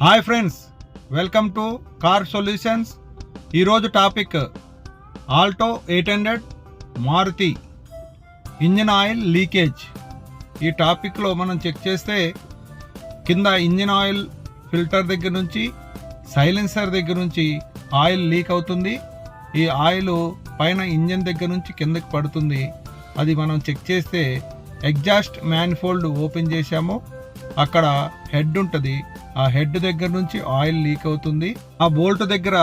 Hi friends, welcome to car solutions. ఈరోజు topic Alto 800 Maruti engine oil leakage. ఈ టాపిక్లో మనం చెక్ చేస్తే కింద ఇంజిన్ ఆయిల్ ఫిల్టర్ దగ్గర నుంచి సైలెన్సర్ దగ్గర నుంచి ఆయిల్ లీక్ అవుతుంది. ఈ ఆయిల్ పైన ఇంజిన్ దగ్గర నుంచి కిందకి పడుతుంది. అది మనం చెక్ చేస్తే ఎగ్జాస్ట్ మ్యానిఫోల్డ్ ఓపెన్ చేశాము, అక్కడ హెడ్ ఉంటుంది. ఆ హెడ్ దగ్గర నుంచి ఆయిల్ లీక్ అవుతుంది. ఆ బోల్ట్ దగ్గర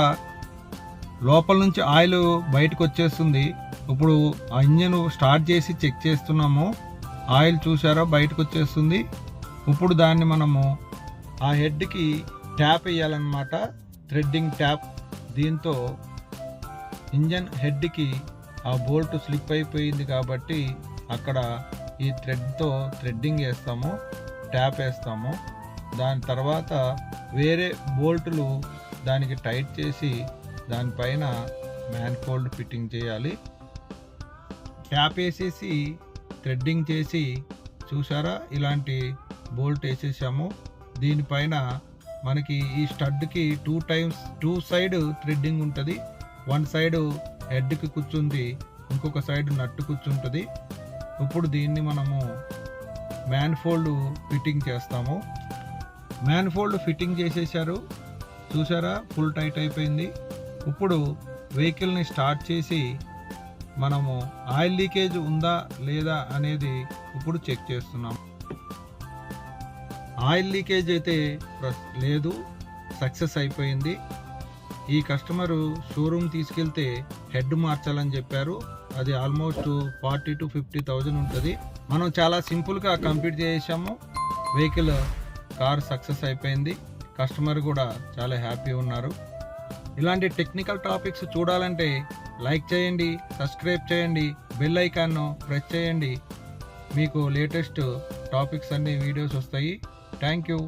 లోపల నుంచి ఆయిల్ బయటకు వచ్చేస్తుంది. ఇప్పుడు ఆ ఇంజిన్ స్టార్ట్ చేసి చెక్ చేస్తున్నాము, ఆయిల్ చూసారా బయటకు వచ్చేస్తుంది. ఇప్పుడు దాన్ని మనము ఆ హెడ్కి ట్యాప్ వేయాలన్నమాట, థ్రెడ్డింగ్ ట్యాప్. దీంతో ఇంజన్ హెడ్కి ఆ బోల్ట్ స్లిప్ అయిపోయింది కాబట్టి అక్కడ ఈ థ్రెడ్తో థ్రెడ్డింగ్ వేస్తాము, ట్యాప్ వేస్తాము. దాని తర్వాత వేరే బోల్టులు దానికి టైట్ చేసి దానిపైన మ్యాన్ఫోల్డ్ ఫిట్టింగ్ చేయాలి. ట్యాప్ వేసేసి థ్రెడ్డింగ్ చేసి చూసారా ఇలాంటి బోల్ట్ వేసేసాము. దీనిపైన మనకి ఈ స్టడ్కి 2 times 2 సైడ్ థ్రెడ్డింగ్ ఉంటుంది. 1 సైడ్ హెడ్కి కూర్చుంది, ఇంకొక సైడ్ నట్టు కూర్చుంటుంది. ఇప్పుడు దీన్ని మనము మ్యాన్ఫోల్డ్ ఫిట్టింగ్ చేస్తాము. మ్యాన్ఫోల్డ్ ఫిట్టింగ్ చేసేసారు చూసారా, ఫుల్ టైట్ అయిపోయింది. ఇప్పుడు వెహికల్ని స్టార్ట్ చేసి మనము ఆయిల్ లీకేజ్ ఉందా లేదా అనేది ఇప్పుడు చెక్ చేస్తున్నాం. ఆయిల్ లీకేజ్ అయితే లేదు, సక్సెస్ అయిపోయింది. ఈ కస్టమరు షోరూమ్ తీసుకెళ్తే హెడ్ మార్చాలని చెప్పారు. అది ఆల్మోస్ట్ 40,000 to 50,000 ఉంటుంది. మనం చాలా సింపుల్గా కంప్లీట్ చేసాము. వెహికల్ కార్ సక్సెస్ అయిపోయింది. కస్టమర్ కూడా చాలా హ్యాపీ ఉన్నారు. ఇలాంటి టెక్నికల్ టాపిక్స్ చూడాలంటే లైక్ చేయండి, సబ్స్క్రైబ్ చేయండి, బెల్ ఐకాన్ను ప్రెస్ చేయండి. మీకు లేటెస్ట్ టాపిక్స్ అన్ని వీడియోస్ వస్తాయి. Thank you.